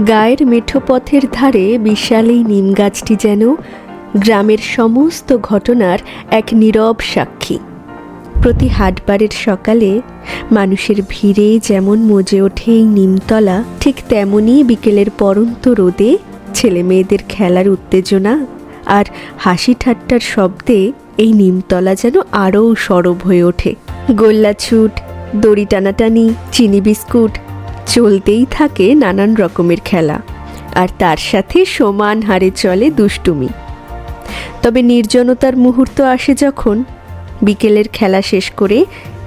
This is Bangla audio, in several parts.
গায়ের মেঠো পথের ধারে বিশাল এই নিম গাছটি যেন গ্রামের সমস্ত ঘটনার এক নীরব সাক্ষী। প্রতি হাটবারের সকালে মানুষের ভিড়ে যেমন মজে ওঠে এই নিমতলা, ঠিক তেমনই বিকেলের পরন্ত রোদে ছেলে মেয়েদের খেলার উত্তেজনা আর হাসি ঠাট্টার শব্দে এই নিমতলা যেন আরও সরব হয়ে ওঠে। গোল্লাছুট, দড়ি টানাটানি, চিনি বিস্কুট, চলতেই থাকে নানান রকমের খেলা, আর তার সাথে সমান হারে চলে দুষ্টুমি। তবে নির্জনতার মুহূর্ত আসে যখন বিকেলের খেলা শেষ করে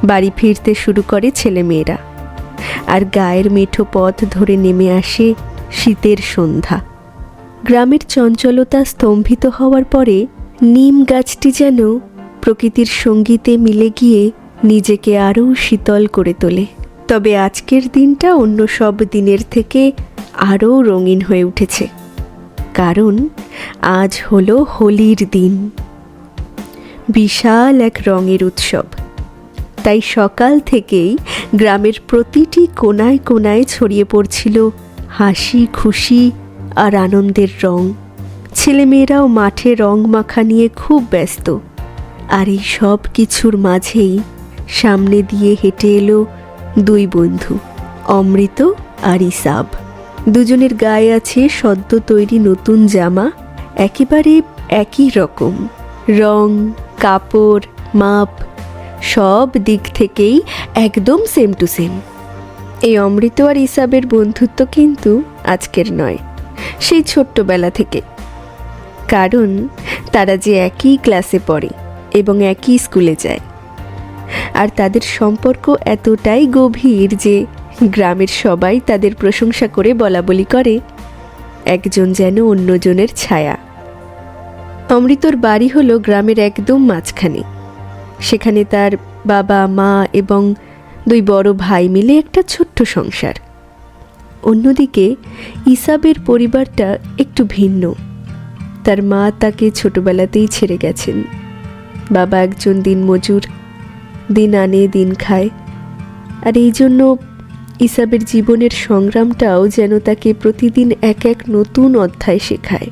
বাড়ি ফিরতে শুরু করে ছেলেমেয়েরা, আর গায়ের মেঠো পথ ধরে নেমে আসে শীতের সন্ধ্যা। গ্রামের চঞ্চলতা স্তম্ভিত হওয়ার পরে নিম গাছটি যেন প্রকৃতির সঙ্গীতে মিলে গিয়ে নিজেকে আরও শীতল করে তোলে। তবে আজকের দিনটা অন্য সব দিনের থেকে আরও রঙিন হয়ে উঠেছে, কারণ আজ হলো হোলির দিন, বিশাল এক রঙের উৎসব। তাই সকাল থেকেই গ্রামের প্রতিটি কোনায় কোনায় ছড়িয়ে পড়ছিল হাসি, খুশি আর আনন্দের রং। ছেলেমেয়েরাও মাঠে রং মাখা নিয়ে খুব ব্যস্ত। আর এই সব কিছুর মাঝেই সামনে দিয়ে হেঁটে এলো দুই বন্ধু, অমৃত আর ইসাব। দুজনের গায়ে আছে সদ্য তৈরি নতুন জামা, একেবারে একই রকম রং, কাপড়, মাপ, সব দিক থেকেই একদম সেম টু সেম। এই অমৃত আর ইসাবের বন্ধুত্ব কিন্তু আজকের নয়, সেই ছোট্টবেলা থেকে। কারণ তারা যে একই ক্লাসে পড়ে এবং একই স্কুলে যায়, আর তাদের সম্পর্ক এতটাই গভীর যে গ্রামের সবাই তাদের প্রশংসা করে বলাবলি করে, একজন যেন অন্যজনের ছায়া। অমৃতর বাড়ি হলো গ্রামের একদম মাঝখানে। সেখানে তার বাবা, মা এবং দুই বড় ভাই মিলে একটা ছোট্ট সংসার। অন্যদিকে ইসাবের পরিবারটা একটু ভিন্ন। তার মা তাকে ছোটবেলাতেই ছেড়ে গেছেন। বাবা একজন দিনমজুর, দিন আনে দিন খায়, আর এই জন্য ইসাবের জীবনের সংগ্রামটাও যেন তাকে প্রতিদিন এক এক নতুন অধ্যায় শেখায়।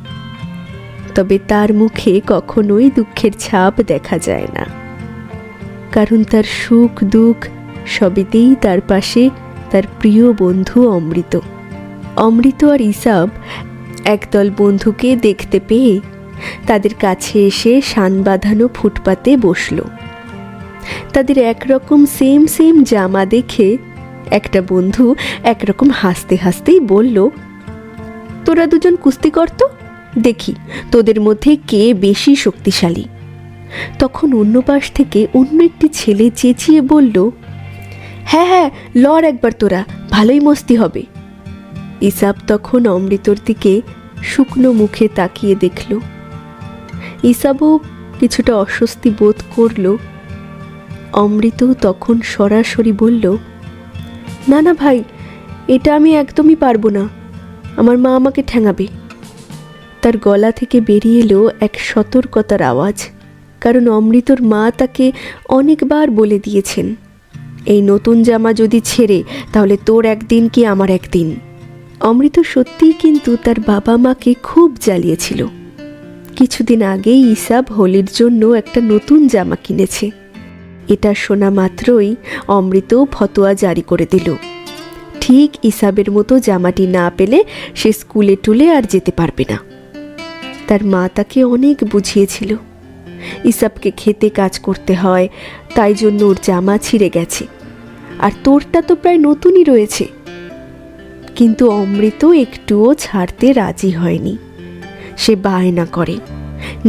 তবে তার মুখে কখনোই দুঃখের ছাপ দেখা যায় না, কারণ তার সুখ দুঃখ সবেতেই তার পাশে তার প্রিয় বন্ধু অমৃত। অমৃত আর ইসাব একদল বন্ধুকে দেখতে পেয়ে তাদের কাছে এসে শান বাঁধানো ফুটপাতে বসল। তাদের একরকম সেম সেম জামা দেখে একটা বন্ধু একরকম হাসতে হাসতেই বলল, তোরা দুজন কুস্তি করতো, দেখি তোদের মধ্যে কে বেশি শক্তিশালী। তখন অন্য পাশ থেকে অন্য একটি ছেলে চেঁচিয়ে বলল, হ্যাঁ হ্যাঁ, লড় একবার তোরা, ভালোই মস্তি হবে। ইসাব তখন অমৃতর দিকে শুকনো মুখে তাকিয়ে দেখল। ইসাবও কিছুটা অস্বস্তি বোধ করল। অমৃত তখন সরাসরি বলল, না না ভাই, এটা আমি একদমই পারবো না, আমার মা আমাকে ঠ্যাঙাবে। তার গলা থেকে বেরিয়ে এলো এক সতর্কতার আওয়াজ, কারণ অমৃতর মা তাকে অনেকবার বলে দিয়েছেন, এই নতুন জামা যদি ছেড়ে তাহলে তোর একদিন কি আমার একদিন। অমৃত সত্যিই কিন্তু তার বাবা মাকে খুব জ্বালিয়েছিল। কিছুদিন আগেই ইসাব হোলির জন্য একটা নতুন জামা কিনেছে। এটা শোনা মাত্রই অমৃত ফতোয়া জারি করে দিল, ঠিক ইসাবের মতো জামাটি না পেলে সে স্কুলে টুলে আর যেতে পারবে না। তার মা তাকে অনেক বুঝিয়েছিল, ইসাবকে খেতে কাজ করতে হয়, তাই জন্য ওর জামা ছিঁড়ে গেছে, আর তোরটা তো প্রায় নতুনই রয়েছে। কিন্তু অমৃত একটুও ছাড়তে রাজি হয়নি। সে বায়না করে,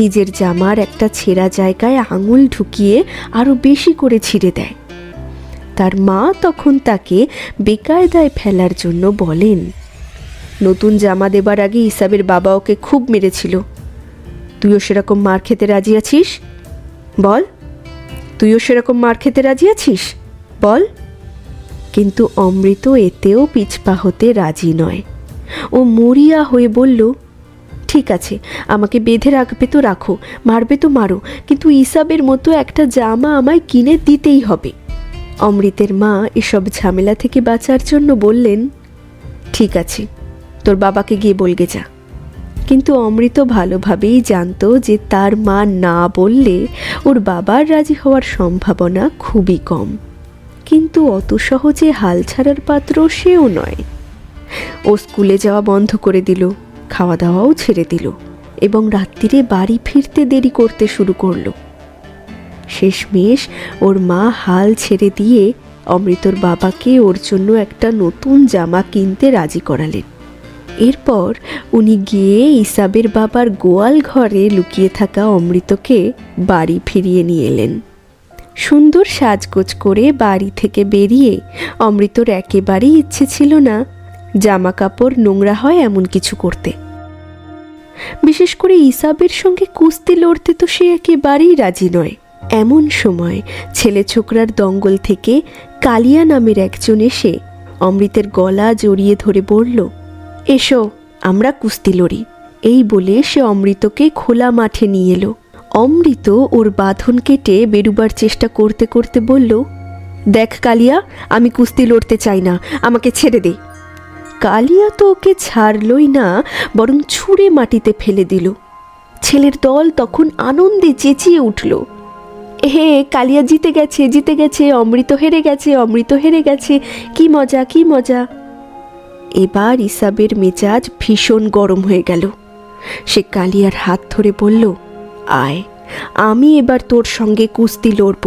নিজের জামার একটা ছেঁড়া জায়গায় আঙুল ঢুকিয়ে আরো বেশি করে ছিঁড়ে দেয়। তার মা তখন তাকে বেকায়দায় ফেলার জন্য বলেন, নতুন জামা দেবার আগে ইসাবের বাবা ওকে খুব মেরেছিল, তুইও সেরকম মার খেতে রাজি আছিস? বল, তুইও সেরকম মার খেতে রাজি আছিস? বল। কিন্তু অমৃত এতেও পিছপা হতে রাজি নয়। ও মরিয়া হয়ে বলল, ঠিক আছে, আমাকে বেঁধে রাখবে তো রাখো, মারবে তো মারো, কিন্তু ইসাবের মতো একটা জামা আমায় কিনে দিতেই হবে। অমৃতের মা এসব ঝামেলা থেকে বাঁচার জন্য বললেন, ঠিক আছে, তোর বাবাকে গিয়ে বলগে যা। কিন্তু অমৃত ভালোভাবেই জানতো যে তার মা না বললে ওর বাবার রাজি হওয়ার সম্ভাবনা খুবই কম। কিন্তু অত সহজে হাল ছাড়ার পাত্র সেও নয়। ও স্কুলে যাওয়া বন্ধ করে দিল, খাওয়া দাওয়াও ছেড়ে দিল এবং রাত্রিরে বাড়ি ফিরতে দেরি করতে শুরু করলো। শেষমেশ ওর মা হাল ছেড়ে দিয়ে অমৃতর বাবাকে ওর জন্য একটা নতুন জামা কিনতে রাজি করালেন। এরপর উনি গিয়ে ইসাবের বাবার গোয়াল ঘরে লুকিয়ে থাকা অমৃতকে বাড়ি ফিরিয়ে নিয়ে এলেন। সুন্দর সাজগোজ করে বাড়ি থেকে বেরিয়ে অমৃতর একেবারেই ইচ্ছে ছিল না জামা কাপড় নোংরা হয় এমন কিছু করতে। বিশেষ করে ইসাবের সঙ্গে কুস্তি লড়তে তো সে একেবারেই রাজি নয়। এমন সময় ছেলে ছোকরার দঙ্গল থেকে কালিয়া নামের একজন এসে অমৃতের গলা জড়িয়ে ধরে বলল, এসো আমরা কুস্তি লড়ি। এই বলে সে অমৃতকে খোলা মাঠে নিয়ে এলো। অমৃত ওর বাঁধন কেটে বেরুবার চেষ্টা করতে করতে বলল, দেখ কালিয়া, আমি কুস্তি লড়তে চাই না, আমাকে ছেড়ে দে। কালিয়া তো ওকে ছাড়লই না, বরং ছুঁড়ে মাটিতে ফেলে দিল। ছেলের দল তখন আনন্দে চেঁচিয়ে উঠল, হে কালিয়া জিতে গেছে, জিতে গেছে, অমৃত হেরে গেছে, অমৃত হেরে গেছে, কি মজা, কি মজা। এবার ইসাবের মেজাজ ভীষণ গরম হয়ে গেল। সে কালিয়ার হাত ধরে বলল, আয়, আমি এবার তোর সঙ্গে কুস্তি লড়ব।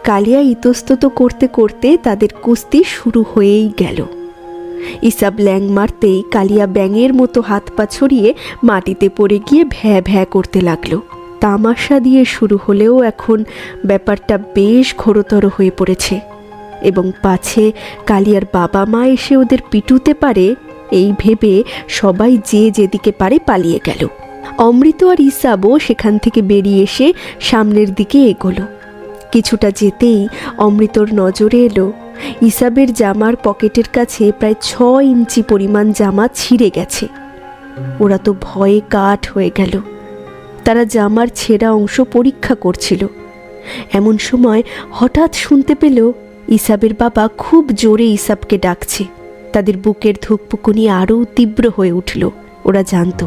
কালিয়া ইতস্তত করতে করতে তাদের কুস্তি শুরু হয়েই গেল। ইসাব ল্যাং মারতেই কালিয়া ব্যাঙের মতো হাত পা ছড়িয়ে মাটিতে পড়ে গিয়ে ভ্যা ভ্যা করতে লাগলো। তামাশা দিয়ে শুরু হলেও এখন ব্যাপারটা বেশ ঘোরতর হয়ে পড়েছে এবং পাছে কালিয়ার বাবা মা এসে ওদের পিটুতে পারে এই ভেবে সবাই যে যেদিকে পারে পালিয়ে গেল। অমৃত আর ইসাবও সেখান থেকে বেরিয়ে এসে সামনের দিকে এগোলো। কিছুটা যেতেই অমৃতর নজরে এলো ইসাবের জামার পকেটের কাছে প্রায় 6 ইঞ্চি পরিমাণ জামা ছিঁড়ে গেছে। ওরা তো ভয়ে কাঠ হয়ে গেল। তারা জামার ছেঁড়া অংশ পরীক্ষা করছিল। এমন সময় হঠাৎ শুনতে পেল ইসাবের বাবা খুব জোরে ইসাবকে ডাকছে। তাদের বুকের ধুকপুকুনি আরও তীব্র হয়ে উঠল। ওরা জানতো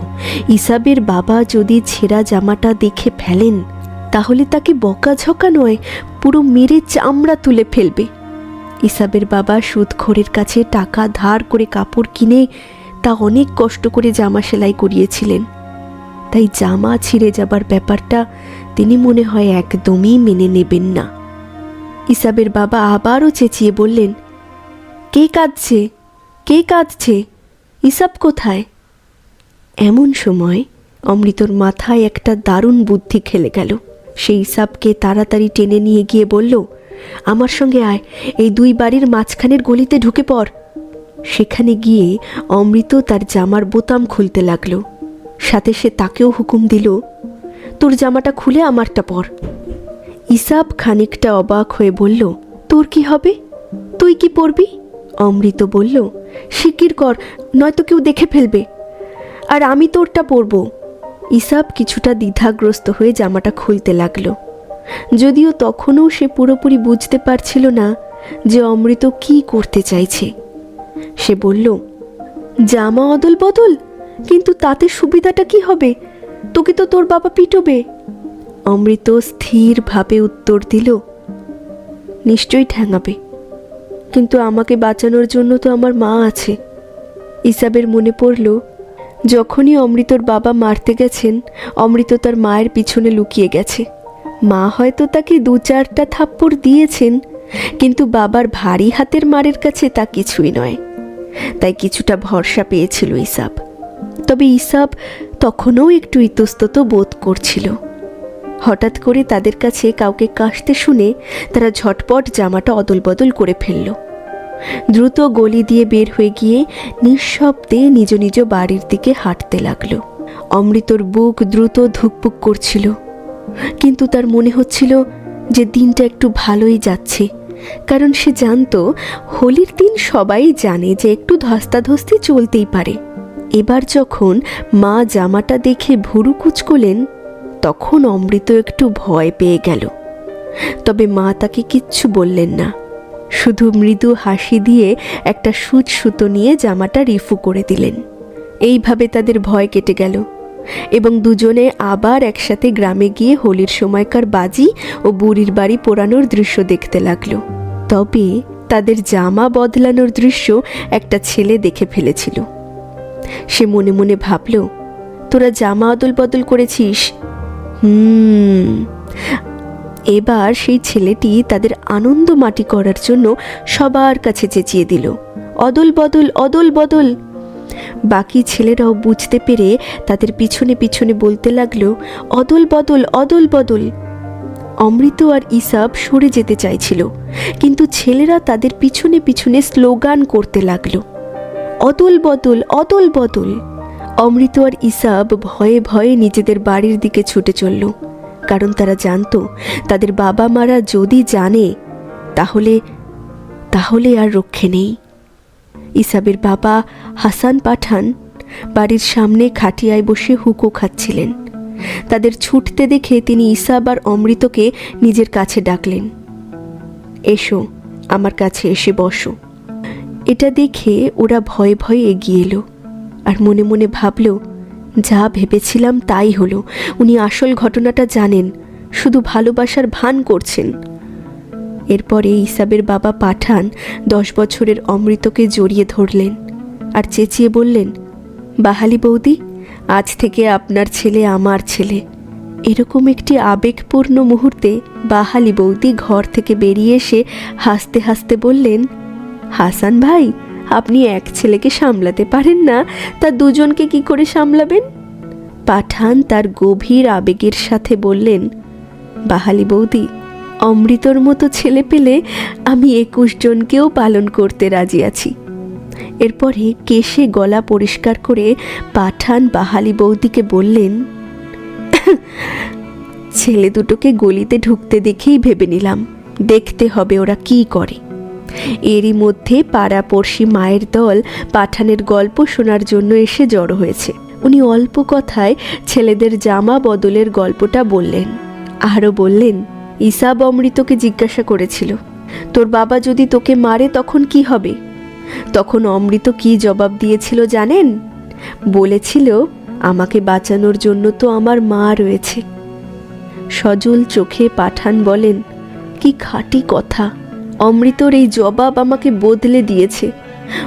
ইসাবের বাবা যদি ছেঁড়া জামাটা দেখে ফেলেন তাহলে তাকে বকাঝকা নয়, পুরো মেরে চামড়া তুলে ফেলবে। ইসাবের বাবা সুদখোরের কাছে টাকা ধার করে কাপড় কিনে তা অনেক কষ্ট করে জামা সেলাই করিয়েছিলেন। তাই জামা ছিঁড়ে যাবার ব্যাপারটা তিনি মনে হয় একদমই মেনে নেবেন না। ইসাবের বাবা আবারও চেঁচিয়ে বললেন, কে কাঁদছে, কে কাঁদছে, ইসাব কোথায়? এমন সময় অমৃতর মাথায় একটা দারুণ বুদ্ধি খেলে গেল। সেই ইসাবকে তাড়াতাড়ি টেনে নিয়ে গিয়ে বলল, আমার সঙ্গে আয়, এই 2 বাড়ির মাঝখানের গলিতে ঢুকে পড়। সেখানে গিয়ে অমৃত তার জামার বোতাম খুলতে লাগলো। সাথে সে তাকেও হুকুম দিল, তোর জামাটা খুলে আমারটা পর। ইসাব খানিকটা অবাক হয়ে বলল, তোর কি হবে, তুই কি পরবি? অমৃত বলল, শিগগির কর, নয়তো কেউ দেখে ফেলবে, আর আমি তোরটা পরব। ইসাব কিছুটা দ্বিধাগ্রস্ত হয়ে জামাটা খুলতে লাগলো, যদিও তখনও সে পুরোপুরি বুঝতে পারছিল না যে অমৃত কি করতে চাইছে। সে বলল, জামা অদল বদল, কিন্তু তাতে সুবিধাটা কি হবে? তোকে তো তোর বাবা পিটবে। অমৃত স্থিরভাবে উত্তর দিল, নিশ্চয়ই ঠ্যাঙাবে, কিন্তু আমাকে বাঁচানোর জন্য তো আমার মা আছে। ইসাবের মনে পড়ল যখনই অমৃতর বাবা মারতে গেছেন অমৃত তার মায়ের পিছনে লুকিয়ে গেছে। মা হয়তো তাকে 2-4টা থাপ্পড় দিয়েছেন, কিন্তু বাবার ভারী হাতের মারের কাছে তা কিছুই নয়। তাই কিছুটা ভরসা পেয়েছিল ইসাব। তবে ইসাব তখনও একটু ইতস্তত বোধ করছিল। হঠাৎ করে তাদের কাছে কাউকে কাশতে শুনে তারা ঝটপট জামাটা অদল বদল করে ফেলল। দ্রুত গলি দিয়ে বের হয়ে গিয়ে নিঃশব্দে নিজ নিজ বাড়ির দিকে হাঁটতে লাগলো। অমৃতর বুক দ্রুত ধুকপুক করছিল, কিন্তু তার মনে হচ্ছিল যে দিনটা একটু ভালোই যাচ্ছে, কারণ সে জানতো হোলির দিন সবাই জানে যে একটু ধস্তাধস্তি চলতেই পারে। এবার যখন মা জামাটা দেখে ভুরু কুঁচকোলেন তখন অমৃত একটু ভয় পেয়ে গেল। তবে মা তাকে কিচ্ছু বললেন না। শুধু মৃদু হাসি দিয়ে একটা সুতো নিয়ে জামাটা রিফু করে দিলেন। এইভাবে তাদের ভয় কেটে গেল এবং দুজনে আবার একসাথে গ্রামে গিয়ে হোলির সময়কার বাজি ও বুড়ির বাড়ি পোড়ানোর দৃশ্য দেখতে লাগলো। তবে তাদের জামা বদলানোর দৃশ্য একটা ছেলে দেখে ফেলেছিল। সে মনে মনে ভাবল, তোরা জামা অদল বদল করেছিস। এবার সেই ছেলেটি তাদের আনন্দ মাটি করার জন্য সবার কাছে চেঁচিয়ে দিল, অদল বদল, অদল বদল। বাকি ছেলেরাও বুঝতে পেরে তাদের পিছনে পিছনে বলতে লাগলো, অদল বদল, অদল বদল। অমৃত আর ইসাব সরে যেতে চাইছিল, কিন্তু ছেলেরা তাদের পিছনে পিছনে স্লোগান করতে লাগলো, অদল বদল, অদল বদল। অমৃত আর ইসাব ভয়ে ভয়ে নিজেদের বাড়ির দিকে ছুটে চলল, কারণ তারা জানতো তাদের বাবা মারা যদি জানে তাহলে আর রক্ষে নেই। ইসাবের বাবা হাসান পাঠান বাড়ির সামনে খাটিয়ায় বসে হুঁকো খাচ্ছিলেন। তাদের ছুটতে দেখে তিনি ইসাব আর অমৃতকে নিজের কাছে ডাকলেন, এসো, আমার কাছে এসে বসো। এটা দেখে ওরা ভয়ে ভয়ে এগিয়ে এলো আর মনে মনে ভাবল, যা ভেবেছিলাম তাই হলো। উনি আসল ঘটনাটা জানেন, শুধু ভালোবাসার ভান করছেন। এরপরে ইসাবের বাবা পাঠান 10 বছরের অমৃতকে জড়িয়ে ধরলেন আর চেঁচিয়ে বললেন, বাহালি বৌদি, আজ থেকে আপনার ছেলে আমার ছেলে। এরকম একটি আবেগপূর্ণ মুহূর্তে বাহালি বৌদি ঘর থেকে বেরিয়ে এসে হাসতে হাসতে বললেন, হাসান ভাই, আপনি এক ছেলেকে সামলাতে পারেন না, তা দুজনকে কি করে সামলাবেন? পাঠান তার গভীর আবেগের সাথে বললেন, বাহালি বৌদি, অমৃতর মতো ছেলে পেলে আমি 21 জনকেও পালন করতে রাজি আছি। এরপরে কেশে গলা পরিষ্কার করে পাঠান বাহালি বৌদিকে বললেন, ছেলে দুটোকে গলিতে ঢুকতে দেখেই ভেবে নিলাম দেখতে হবে ওরা কি করে। এরই মধ্যে পাড়াপড়শি মায়ের দল পাঠানের গল্প শোনার জন্য এসে জড়ো হয়েছে। উনি অল্প কথায় ছেলেদের জামা বদলের গল্পটা বললেন। আরও বললেন, ইসাব অমৃতকে জিজ্ঞাসা করেছিল, তোর বাবা যদি তোকে মারে তখন কি হবে? তখন অমৃত কি জবাব দিয়েছিল জানেন? বলেছিল, আমাকে বাঁচানোর জন্য তো আমার মা রয়েছে। সজল চোখে পাঠান বলেন, কি খাঁটি কথা। অমৃতর এই জবাব আমাকে বদলে দিয়েছে।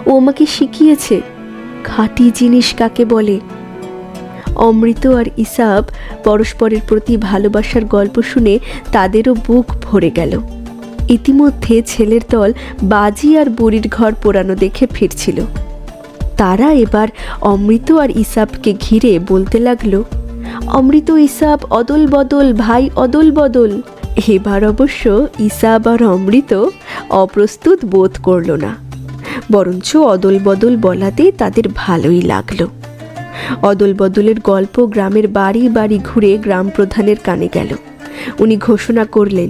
ও আমাকে শিখিয়েছে খাঁটি জিনিস কাকে বলে। অমৃত আর ইসাব পরস্পরের প্রতি ভালোবাসার গল্প শুনে তাদেরও বুক ভরে গেল। ইতিমধ্যে ছেলের দল বাজি আর বুড়ির ঘর পোড়ানো দেখে ফিরছিল। তারা এবার অমৃত আর ইসাবকে ঘিরে বলতে লাগলো, অমৃত ইসাব অদল বদল, ভাই অদল বদল। এবার অবশ্য ইসাব আর অমৃত অপ্রস্তুত বোধ করল না, বরঞ্চ অদল বদল বলাতে তাদের ভালোই লাগলো। অদল বদলের গল্প গ্রামের বাড়ি বাড়ি ঘুরে গ্রাম প্রধানের কানে গেল। উনি ঘোষণা করলেন,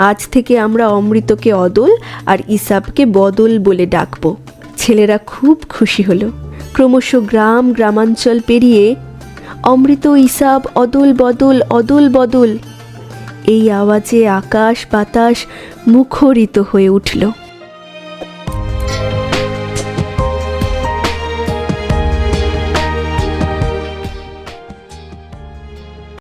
আজ থেকে আমরা অমৃতকে অদল আর ইসাবকে বদল বলে ডাকব। ছেলেরা খুব খুশি হলো। ক্রমশ গ্রামাঞ্চল পেরিয়ে অমৃত ইসাব অদল বদল, অদল বদল, এই আওয়াজে আকাশ বাতাস মুখরিত হয়ে উঠল।